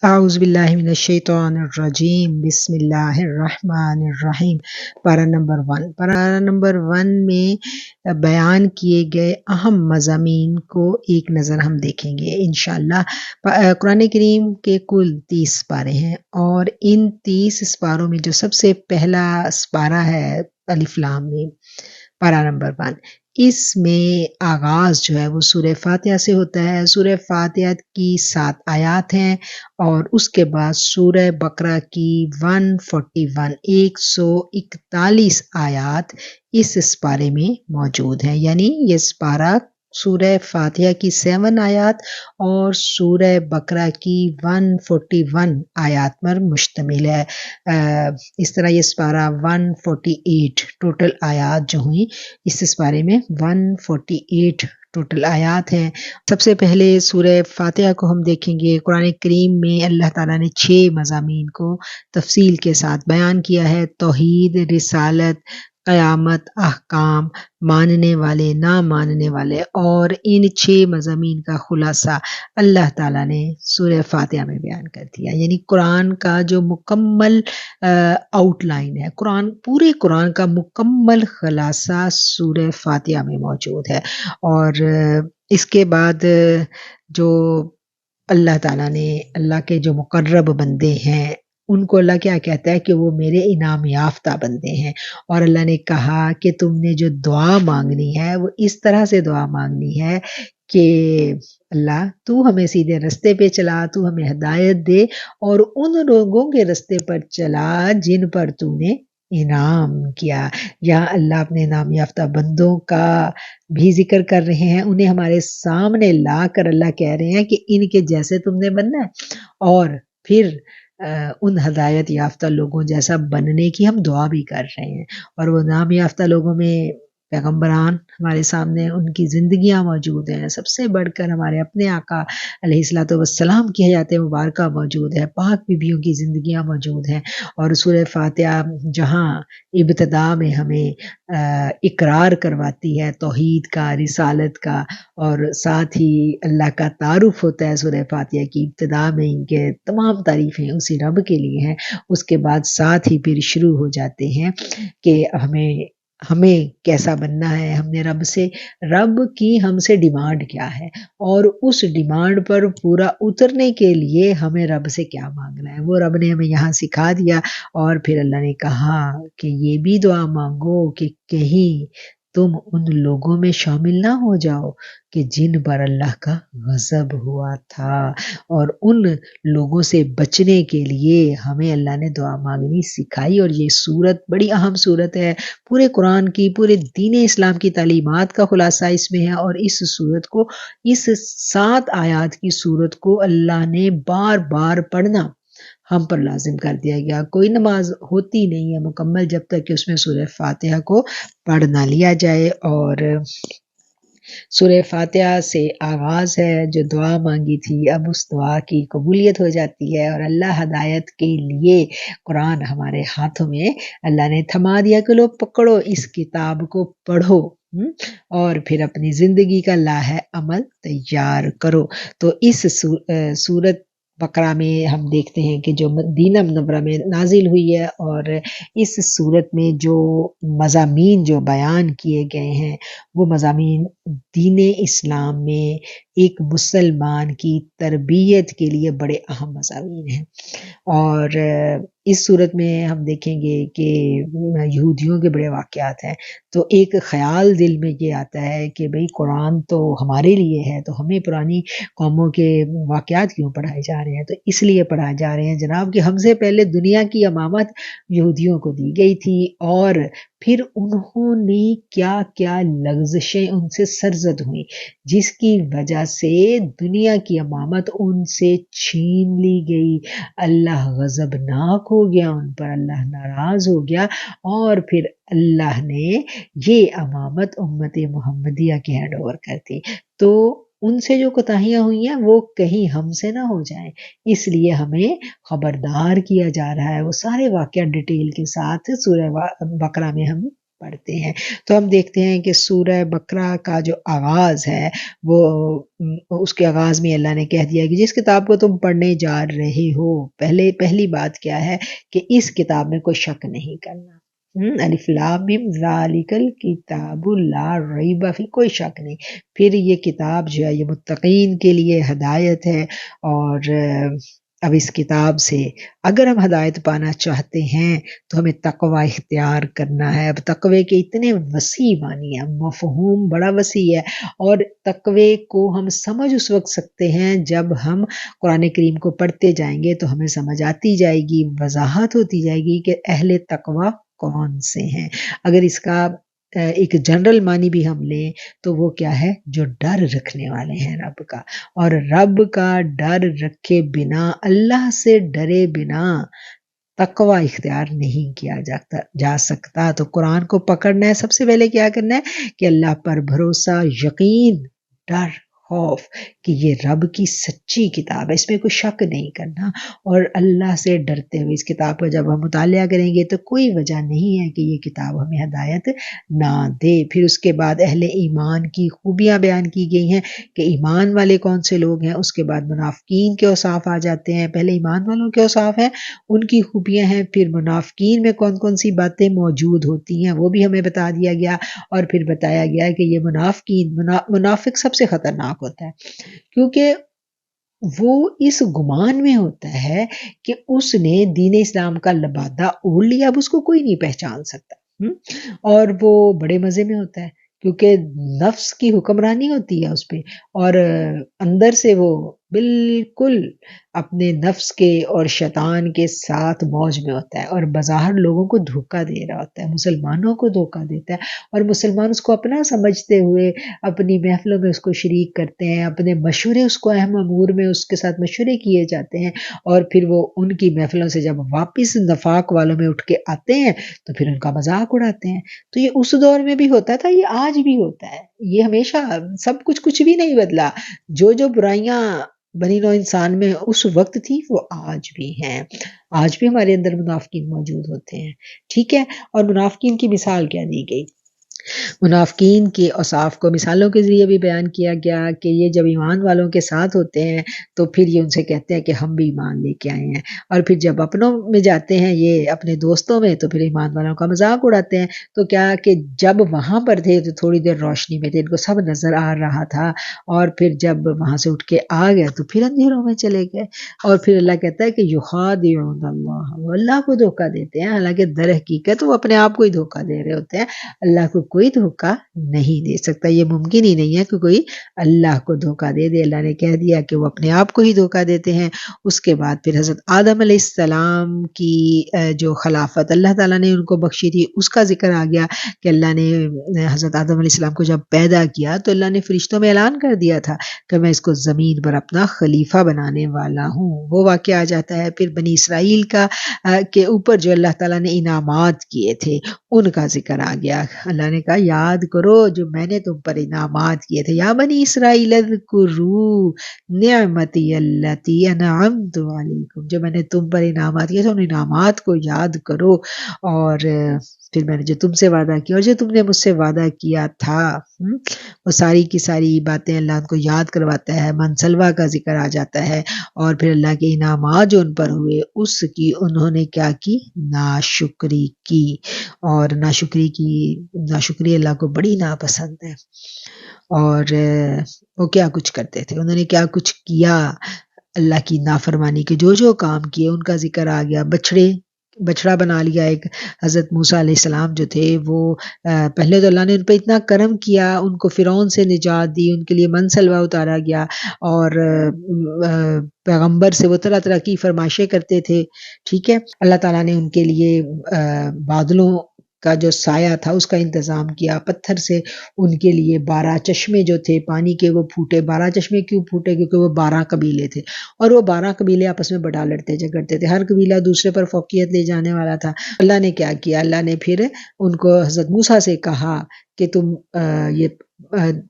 اعوذ باللہ من الشیطان الرجیم، بسم اللہ الرحمن الرحیم۔ پارہ نمبر 1 میں بیان کیے گئے اہم مضامین کو ایک نظر ہم دیکھیں گے انشاءاللہ۔ قرآن کریم کے کل 30 پارے ہیں، اور ان 30 سپاروں میں جو سب سے پہلا سپارہ ہے الف لام میم، پارہ نمبر 1، اس میں آغاز جو ہے وہ سورہ فاتحہ سے ہوتا ہے۔ سورہ فاتحہ کی 7 آیات ہیں، اور اس کے بعد سورہ بقرہ کی 141 آیات اس سپارے میں موجود ہیں، یعنی یہ سپارہ سورہ فاتحہ کی 7 آیات اور سورہ بقرہ کی 141 آیات پر مشتمل ہے۔ اس طرح یہ سپارہ 148 ٹوٹل آیات جو ہوئی اس سپارے میں 148 ٹوٹل آیات ہیں۔ سب سے پہلے سورہ فاتحہ کو ہم دیکھیں گے۔ قرآن کریم میں اللہ تعالیٰ نے 6 مضامین کو تفصیل کے ساتھ بیان کیا ہے: توحید، رسالت، قیامت، احکام، ماننے والے، نہ ماننے والے، اور ان 6 مضامین کا خلاصہ اللہ تعالیٰ نے سورہ فاتحہ میں بیان کر دیا۔ یعنی قرآن کا جو مکمل آؤٹ لائن ہے، پورے قرآن کا مکمل خلاصہ سورہ فاتحہ میں موجود ہے۔ اور اس کے بعد جو اللہ تعالیٰ نے، اللہ کے جو مقرب بندے ہیں، ان کو اللہ کیا کہتا ہے کہ وہ میرے انعام یافتہ بندے ہیں، اور اللہ نے کہا کہ تم نے جو دعا مانگنی ہے وہ اس طرح سے دعا مانگنی ہے کہ اللہ تو ہمیں سیدھے رستے پہ چلا، تو ہمیں ہدایت دے، اور ان لوگوں کے رستے پر چلا جن پر تو نے انعام کیا۔ یہاں اللہ اپنے انعام یافتہ بندوں کا بھی ذکر کر رہے ہیں، انہیں ہمارے سامنے لا کر اللہ کہہ رہے ہیں کہ ان کے جیسے تم نے بننا ہے، اور پھر ان ہدایت یافتہ لوگوں جیسا بننے کی ہم دعا بھی کر رہے ہیں۔ اور وہ انعام یافتہ لوگوں میں پیغمبران ہمارے سامنے، ان کی زندگیاں موجود ہیں، سب سے بڑھ کر ہمارے اپنے آقا علیہ الصلوۃ والسلام کی حیات مبارکہ موجود ہے، پاک بیبیوں کی زندگیاں موجود ہیں۔ اور سورہ فاتحہ جہاں ابتدا میں ہمیں اقرار کرواتی ہے توحید کا، رسالت کا، اور ساتھ ہی اللہ کا تعارف ہوتا ہے سورہ فاتحہ کی ابتدا میں، ان کے تمام تعریفیں اسی رب کے لیے ہیں، اس کے بعد ساتھ ہی پھر شروع ہو جاتے ہیں کہ ہمیں کیسا بننا ہے، ہم نے رب کی ہم سے ڈیمانڈ کیا ہے، اور اس ڈیمانڈ پر پورا اترنے کے لیے ہمیں رب سے کیا مانگنا ہے، وہ رب نے ہمیں یہاں سکھا دیا۔ اور پھر اللہ نے کہا کہ یہ بھی دعا مانگو کہ کہیں تم ان لوگوں میں شامل نہ ہو جاؤ کہ جن پر اللہ کا غضب ہوا تھا۔ اور ان لوگوں سے بچنے کے لیے ہمیں اللہ نے دعا مانگنی سکھائی، اور یہ سورت بڑی اہم سورت ہے، پورے قرآن کی، پورے دین اسلام کی تعلیمات کا خلاصہ اس میں ہے۔ اور اس سورت کو، اس 7 آیات کی سورت کو اللہ نے بار بار پڑھنا ہم پر لازم کر دیا گیا۔ کوئی نماز ہوتی نہیں ہے مکمل جب تک کہ اس میں سورہ فاتحہ کو پڑھ نہ لیا جائے۔ اور سورہ فاتحہ سے آغاز ہے، جو دعا مانگی تھی اب اس دعا کی قبولیت ہو جاتی ہے، اور اللہ ہدایت کے لیے قرآن ہمارے ہاتھوں میں اللہ نے تھما دیا کہ لو پکڑو اس کتاب کو، پڑھو، اور پھر اپنی زندگی کا لاہ عمل تیار کرو۔ تو اس سورت بقرہ میں ہم دیکھتے ہیں کہ جو مدینہ منورہ میں نازل ہوئی ہے، اور اس صورت میں جو مضامین جو بیان کیے گئے ہیں وہ مضامین دین اسلام میں ایک مسلمان کی تربیت کے لیے بڑے اہم مضامین ہیں۔ اور اس صورت میں ہم دیکھیں گے کہ یہودیوں کے بڑے واقعات ہیں، تو ایک خیال دل میں یہ آتا ہے کہ بھئی قرآن تو ہمارے لیے ہے، تو ہمیں پرانی قوموں کے واقعات کیوں پڑھائے جا رہے ہیں؟ تو اس لیے پڑھائے جا رہے ہیں جناب کہ ہم سے پہلے دنیا کی امامت یہودیوں کو دی گئی تھی، اور پھر انہوں نے کیا کیا لغزشیں ان سے سرزد ہوئیں، جس کی وجہ سے دنیا کی امامت ان سے چھین لی گئی، اللہ غضبناک ہو گیا ان پر، اللہ ناراض ہو گیا، اور پھر اللہ نے یہ امامت امت محمدیہ کے ہینڈ اوور کر دی۔ تو ان سے جو کوتاہیاں ہوئی ہیں وہ کہیں ہم سے نہ ہو جائیں، اس لیے ہمیں خبردار کیا جا رہا ہے۔ وہ سارے واقعات ڈیٹیل کے ساتھ سورہ بقرہ میں ہم پڑھتے ہیں۔ تو ہم دیکھتے ہیں کہ سورہ بقرہ کا جو آغاز ہے وہ اس کے آغاز میں اللہ نے کہہ دیا کہ جس کتاب کو تم پڑھنے جا رہے ہو، پہلی بات کیا ہے کہ اس کتاب میں کوئی شک نہیں کرنا۔ الف لام میم ذالک الکتاب لا ریب فیہ، کوئی شک نہیں۔ پھر یہ کتاب جو ہے یہ متقین کے لیے ہدایت ہے، اور اب اس کتاب سے اگر ہم ہدایت پانا چاہتے ہیں تو ہمیں تقوی اختیار کرنا ہے۔ اب تقوی کے اتنے وسیع معنی ہیں، مفہوم بڑا وسیع ہے، اور تقوی کو ہم سمجھ اس وقت سکتے ہیں جب ہم قرآن کریم کو پڑھتے جائیں گے، تو ہمیں سمجھ آتی جائے گی، وضاحت ہوتی جائے گی کہ اہل تقوی کون سے ہیں۔ اگر اس کا ایک جنرل معنی بھی ہم لیں تو وہ کیا ہے؟ جو ڈر رکھنے والے ہیں رب کا، اور رب کا ڈر رکھے بنا، اللہ سے ڈرے بنا تقوی اختیار نہیں کیا جا سکتا۔ تو قرآن کو پکڑنا ہے، سب سے پہلے کیا کرنا ہے کہ اللہ پر بھروسہ، یقین، ڈر، خوف کہ یہ رب کی سچی کتاب ہے، اس میں کوئی شک نہیں کرنا، اور اللہ سے ڈرتے ہوئے اس کتاب کا جب ہم مطالعہ کریں گے تو کوئی وجہ نہیں ہے کہ یہ کتاب ہمیں ہدایت نہ دے۔ پھر اس کے بعد اہل ایمان کی خوبیاں بیان کی گئی ہیں کہ ایمان والے کون سے لوگ ہیں، اس کے بعد منافقین کے اوصاف آ جاتے ہیں۔ پہلے ایمان والوں کے اوصاف ہیں، ان کی خوبیاں ہیں، پھر منافقین میں کون کون سی باتیں موجود ہوتی ہیں وہ بھی ہمیں بتا دیا گیا، اور پھر بتایا گیا کہ یہ منافق سب سے خطرناک ہوتا ہے، کیونکہ وہ اس گمان میں ہوتا ہے کہ اس نے دین اسلام کا لبادہ اوڑھ لیا، اب اس کو کوئی نہیں پہچان سکتا، اور وہ بڑے مزے میں ہوتا ہے کیونکہ نفس کی حکمرانی ہوتی ہے اس پہ، اور اندر سے وہ بالکل اپنے نفس کے اور شیطان کے ساتھ موج میں ہوتا ہے، اور بظاہر لوگوں کو دھوکہ دے رہا ہوتا ہے، مسلمانوں کو دھوکہ دیتا ہے، اور مسلمان اس کو اپنا سمجھتے ہوئے اپنی محفلوں میں اس کو شریک کرتے ہیں، اپنے مشورے اس کو اہم امور میں اس کے ساتھ مشورے کیے جاتے ہیں، اور پھر وہ ان کی محفلوں سے جب واپس نفاق والوں میں اٹھ کے آتے ہیں تو پھر ان کا مذاق اڑاتے ہیں۔ تو یہ اس دور میں بھی ہوتا تھا، یہ آج بھی ہوتا ہے، یہ ہمیشہ سب کچھ بھی نہیں بدلا، جو برائیاں بنی نوع انسان میں اس وقت تھی وہ آج بھی ہیں، آج بھی ہمارے اندر منافقین موجود ہوتے ہیں، ٹھیک ہے۔ اور منافقین کی مثال کیا دی گئی؟ منافقین کے اوصاف کو مثالوں کے ذریعے بھی بیان کیا گیا کہ یہ جب ایمان والوں کے ساتھ ہوتے ہیں تو پھر یہ ان سے کہتے ہیں کہ ہم بھی ایمان لے کے آئے ہیں، اور پھر جب اپنوں میں جاتے ہیں یہ اپنے دوستوں میں تو پھر ایمان والوں کا مذاق اڑاتے ہیں۔ تو کیا کہ جب وہاں پر تھے تو تھوڑی دیر روشنی میں تھے، ان کو سب نظر آ رہا تھا، اور پھر جب وہاں سے اٹھ کے آ گئے تو پھر اندھیروں میں چلے گئے، اور پھر اللہ کہتا ہے کہ یخادعون اللہ، وہ اللہ کو دھوکہ دیتے ہیں، حالانکہ در حقیقت وہ اپنے آپ کو ہی دھوکہ دے رہے ہوتے ہیں، اللہ کو کوئی دھوکہ نہیں دے سکتا، یہ ممکن ہی نہیں ہے کہ کوئی اللہ کو دھوکہ دے دے۔ اللہ نے کہہ دیا کہ وہ اپنے آپ کو ہی دھوکہ دیتے ہیں۔ اس کے بعد پھر حضرت آدم علیہ السلام کی جو خلافت اللہ تعالیٰ نے ان کو بخشی تھی اس کا ذکر آ گیا کہ اللہ نے حضرت آدم علیہ السلام کو جب پیدا کیا تو اللہ نے فرشتوں میں اعلان کر دیا تھا کہ میں اس کو زمین پر اپنا خلیفہ بنانے والا ہوں، وہ واقعہ آ جاتا ہے۔ پھر بنی اسرائیل کا کے اوپر جو اللہ تعالیٰ نے انعامات کیے تھے ان کا ذکر آ گیا، اللہ نے کہا یاد کرو جو میں نے تم پر انعامات کیے تھے، یا بنی اسرائیل اذکروا نعمتی التی انعمت علیکم، جو میں نے تم پر انعامات کیے تھے ان انعامات کو یاد کرو، اور پھر میں نے جو تم سے وعدہ کیا اور جو تم نے مجھ سے وعدہ کیا تھا، وہ ساری کی ساری باتیں اللہ ان کو یاد کرواتا ہے۔ منسلوا کا ذکر آ جاتا ہے، اور پھر اللہ کے انعامات جو ان پر ہوئے اس کی انہوں نے کیا کی؟ ناشکری کی، اور ناشکری اللہ کو بڑی ناپسند ہے۔ اور وہ کیا کچھ کرتے تھے، انہوں نے کیا کچھ کیا، اللہ کی نافرمانی کے جو کام کیے ان کا ذکر آ گیا۔ بچڑا بنا لیا ایک، حضرت موسیٰ علیہ السلام جو تھے وہ پہلے تو اللہ نے ان پہ اتنا کرم کیا، ان کو فرعون سے نجات دی، ان کے لیے منسلوا اتارا گیا، اور پیغمبر سے وہ طرح طرح کی فرمائشیں کرتے تھے، ٹھیک ہے۔ اللہ تعالیٰ نے ان کے لیے بادلوں کا جو سایہ تھا اس کا انتظام کیا، پتھر سے ان کے لیے 12 چشمے جو تھے پانی کے وہ پھوٹے۔ 12 چشمے کیوں پھوٹے؟ کیونکہ وہ 12 قبیلے تھے، اور وہ 12 قبیلے آپس میں بڑا لڑتے جھگڑتے تھے، ہر قبیلہ دوسرے پر فوقیت لے جانے والا تھا۔ اللہ نے کیا کیا؟ اللہ نے پھر ان کو حضرت موسیٰ سے کہا کہ تم یہ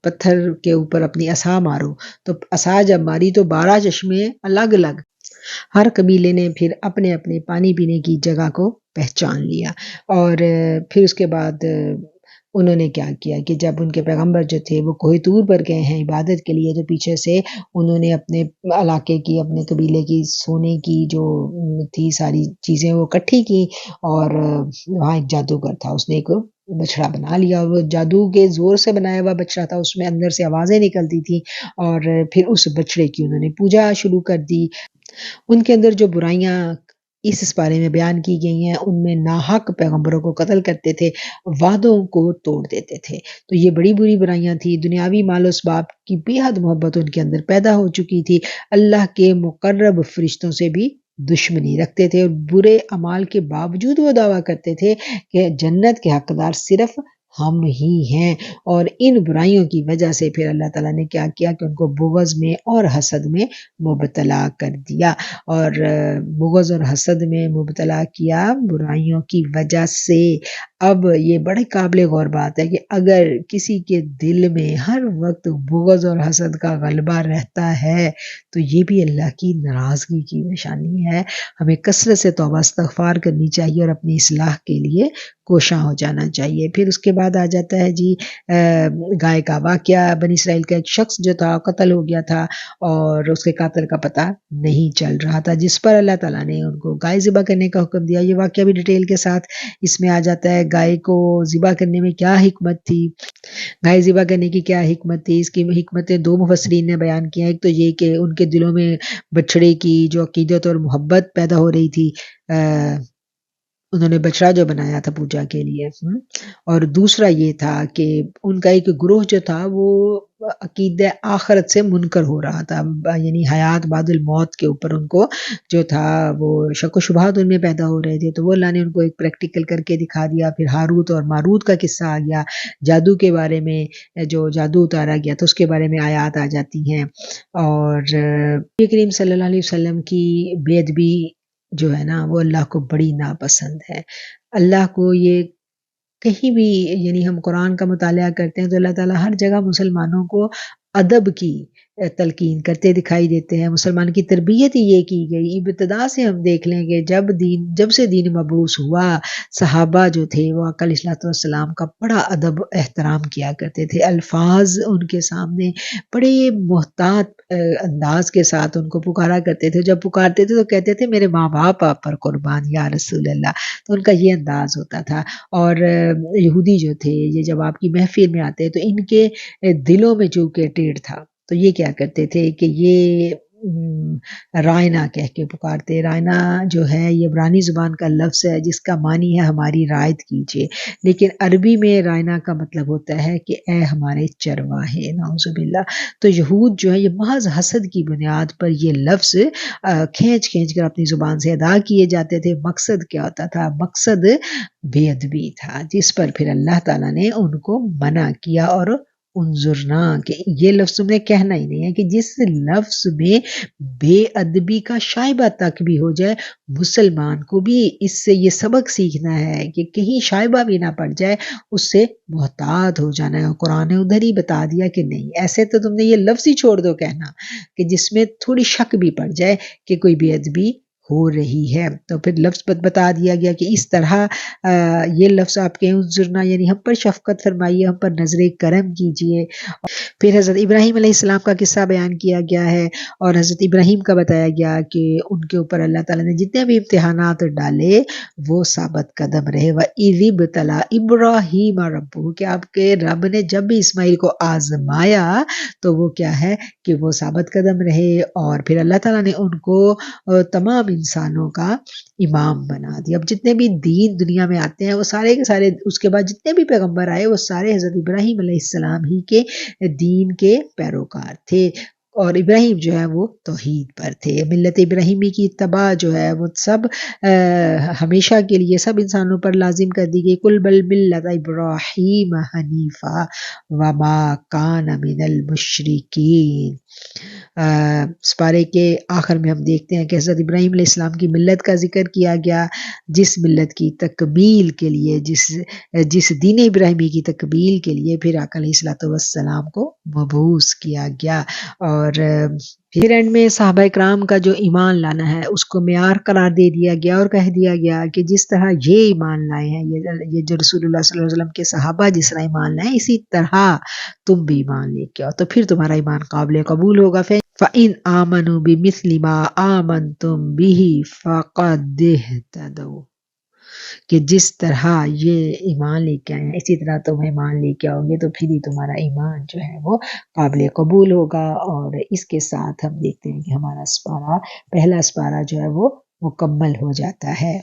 پتھر کے اوپر اپنی عصا مارو، تو عصا جب ماری تو 12 چشمے الگ الگ ہر قبیلے نے پھر اپنے اپنے پانی پینے کی جگہ کو پہچان لیا، اور پھر اس کے بعد انہوں نے کیا کیا کہ جب ان کے پیغمبر جو تھے وہ کوہ طور پر گئے ہیں عبادت کے لیے، تو پیچھے سے انہوں نے اپنے علاقے کی، اپنے قبیلے کی سونے کی جو تھی ساری چیزیں وہ اکٹھی کی، اور وہاں ایک جادوگر تھا، اس نے ایک بچڑا بنا لیا، اور وہ جادو کے زور سے بنایا ہوا بچڑا تھا، اس میں اندر سے آوازیں نکلتی تھی، اور پھر اس بچڑے کی انہوں نے پوجا شروع کر دی۔ ان کے اندر جو برائیاں اس بارے میں بیان کی گئی ہیں، ان میں ناحق پیغمبروں کو قتل کرتے تھے، وعدوں کو توڑ دیتے تھے، تو یہ بڑی بری برائیاں تھیں۔ دنیاوی مال و اسباب کی بے حد محبت ان کے اندر پیدا ہو چکی تھی، اللہ کے مقرب فرشتوں سے بھی دشمنی رکھتے تھے، اور برے اعمال کے باوجود وہ دعویٰ کرتے تھے کہ جنت کے حقدار صرف ہم ہی ہیں، اور ان برائیوں کی وجہ سے پھر اللہ تعالیٰ نے کیا کیا کہ ان کو بغض میں اور حسد میں مبتلا کر دیا، اور بغض اور حسد میں مبتلا کیا برائیوں کی وجہ سے۔ اب یہ بڑے قابل غور بات ہے کہ اگر کسی کے دل میں ہر وقت بغض اور حسد کا غلبہ رہتا ہے تو یہ بھی اللہ کی ناراضگی کی نشانی ہے۔ ہمیں کثرت سے توبہ استغفار کرنی چاہیے اور اپنی اصلاح کے لیے کوشاں ہو جانا چاہیے۔ پھر اس کے بعد آ جاتا ہے جی گائے کا واقعہ۔ بنی اسرائیل کا ایک شخص جو تھا قتل ہو گیا تھا، اور اس کے قاتل کا پتہ نہیں چل رہا تھا، جس پر اللہ تعالیٰ نے ان کو گائے ذبح کرنے کا حکم دیا۔ یہ واقعہ بھی ڈیٹیل کے ساتھ اس میں آ جاتا ہے، گائے کو ذبح کرنے میں کیا حکمت تھی، گائے ذبح کرنے کی کیا حکمت تھی۔ اس کی حکمتیں دو مفسرین نے بیان کی ہیں، ایک تو یہ کہ ان کے دلوں میں بچڑے کی جو عقیدت اور محبت پیدا ہو رہی تھی، انہوں نے بچڑا جو بنایا تھا پوجا کے لیے، اور دوسرا یہ تھا کہ ان کا ایک گروہ جو تھا وہ عقیدہ آخرت سے منکر ہو رہا تھا، یعنی حیات بعد الموت کے اوپر ان کو جو تھا وہ شک و شبہات ان میں پیدا ہو رہے تھے، تو وہ اللہ نے ان کو ایک پریکٹیکل کر کے دکھا دیا۔ پھر ہاروت اور ماروت کا قصہ آ گیا، جادو کے بارے میں، جو جادو اتارا گیا تو اس کے بارے میں آیات آ جاتی ہیں، اور نبی کریم صلی اللہ علیہ وسلم کی بے ادبی جو ہے نا وہ اللہ کو بڑی ناپسند ہے۔ اللہ کو یہ کہیں بھی، یعنی ہم قرآن کا مطالعہ کرتے ہیں تو اللہ تعالیٰ ہر جگہ مسلمانوں کو ادب کی تلقین کرتے دکھائی دیتے ہیں، مسلمان کی تربیت ہی یہ کی گئی۔ ابتدا سے ہم دیکھ لیں کہ جب سے دین مبعوث ہوا، صحابہ جو تھے وہ آقا علیہ الصلوۃ والسلام کا بڑا ادب احترام کیا کرتے تھے، الفاظ ان کے سامنے بڑے محتاط انداز کے ساتھ ان کو پکارا کرتے تھے، جب پکارتے تھے تو کہتے تھے میرے ماں باپ آپ پر قربان یا رسول اللہ، تو ان کا یہ انداز ہوتا تھا۔ اور یہودی جو تھے یہ جب آپ کی محفل میں آتے تو ان کے دلوں میں چونکہ ٹیڑھ تھا، تو یہ کیا کرتے تھے کہ یہ رائنا کہہ کے پکارتے۔ رائنا جو ہے یہ عبرانی زبان کا لفظ ہے جس کا معنی ہے ہماری رعایت کیجیے، لیکن عربی میں رائنا کا مطلب ہوتا ہے کہ اے ہمارے چرواہے، نعوذ باللہ۔ تو یہود جو ہے یہ محض حسد کی بنیاد پر یہ لفظ کھینچ کر اپنی زبان سے ادا کیے جاتے تھے۔ مقصد کیا ہوتا تھا؟ مقصد بے ادبی تھا، جس پر پھر اللہ تعالیٰ نے ان کو منع کیا، اور انظرنا کہ یہ لفظ تم نے کہنا ہی نہیں ہے، کہ جس لفظ میں بے ادبی کا شائبہ تک بھی ہو جائے، مسلمان کو بھی اس سے یہ سبق سیکھنا ہے کہ کہیں شائبہ بھی نہ پڑ جائے، اس سے محتاط ہو جانا ہے۔ اور قرآن نے ادھر ہی بتا دیا کہ نہیں، ایسے تو تم نے یہ لفظ ہی چھوڑ دو کہنا، کہ جس میں تھوڑی شک بھی پڑ جائے کہ کوئی بے ادبی ہو رہی ہے، تو پھر لفظ بتا دیا گیا کہ اس طرح یہ لفظ آپ کے انظرنا یعنی ہم پر شفقت فرمائیے، ہم پر نظر کرم کیجیے۔ پھر حضرت ابراہیم علیہ السلام کا قصہ بیان کیا گیا ہے، اور حضرت ابراہیم کا بتایا گیا کہ ان کے اوپر اللہ تعالیٰ نے جتنے بھی امتحانات ڈالے وہ ثابت قدم رہے۔ وَإِذِ ابْتَلَىٰ إِبْرَاهِيمَ رَبُّهُ، کہ آپ کے رب نے جب بھی اسماعیل کو آزمایا تو وہ کیا ہے کہ وہ ثابت قدم رہے، اور پھر اللہ تعالیٰ نے ان کو تمام انسانوں کا امام بنا دیا۔ اب جتنے بھی دین دنیا میں آتے ہیں وہ سارے کے سارے، اس کے بعد جتنے بھی پیغمبر آئے وہ سارے حضرت ابراہیم علیہ السلام ہی کے دین کے پیروکار تھے، اور ابراہیم جو ہے وہ توحید پر تھے۔ ملت ابراہیمی کی اتباع جو ہے وہ سب ہمیشہ کے لیے سب انسانوں پر لازم کر دی گئی۔ کل بل ملت ابراہیم حنیفا وما کان من المشرکین۔ اس پارے کے آخر میں ہم دیکھتے ہیں کہ حضرت ابراہیم علیہ السلام کی ملت کا ذکر کیا گیا، جس ملت کی تکمیل کے لیے، جس دین ابراہیمی کی تکمیل کے لیے پھر آقا علیہ الصلوۃ والسلام کو مبعوث کیا گیا، اور اور پھر اینڈ میں صحابہ کرام کا جو ایمان لانا ہے اس کو معیار قرار دے دیا گیا اور کہہ دیا گیا کہ جس طرح یہ ایمان لائے ہیں، یہ جو رسول اللہ صلی اللہ علیہ وسلم کے صحابہ جس طرح ایمان لائے اسی طرح تم بھی ایمان لے کے آؤ، تو پھر تمہارا ایمان قابل قبول ہوگا۔ فَإِنْ آمَنُوا بِمِثْلِ مَا آمَنْتُمْ بِهِ فَقَدِ اهْتَدَوْا، کہ جس طرح یہ ایمان لے کے آئے ہیں اسی طرح تم ایمان لے کے آؤ گے تو پھر ہی تمہارا ایمان جو ہے وہ قابل قبول ہوگا۔ اور اس کے ساتھ ہم دیکھتے ہیں کہ ہمارا اسپارہ، پہلا اسپارہ جو ہے وہ مکمل ہو جاتا ہے۔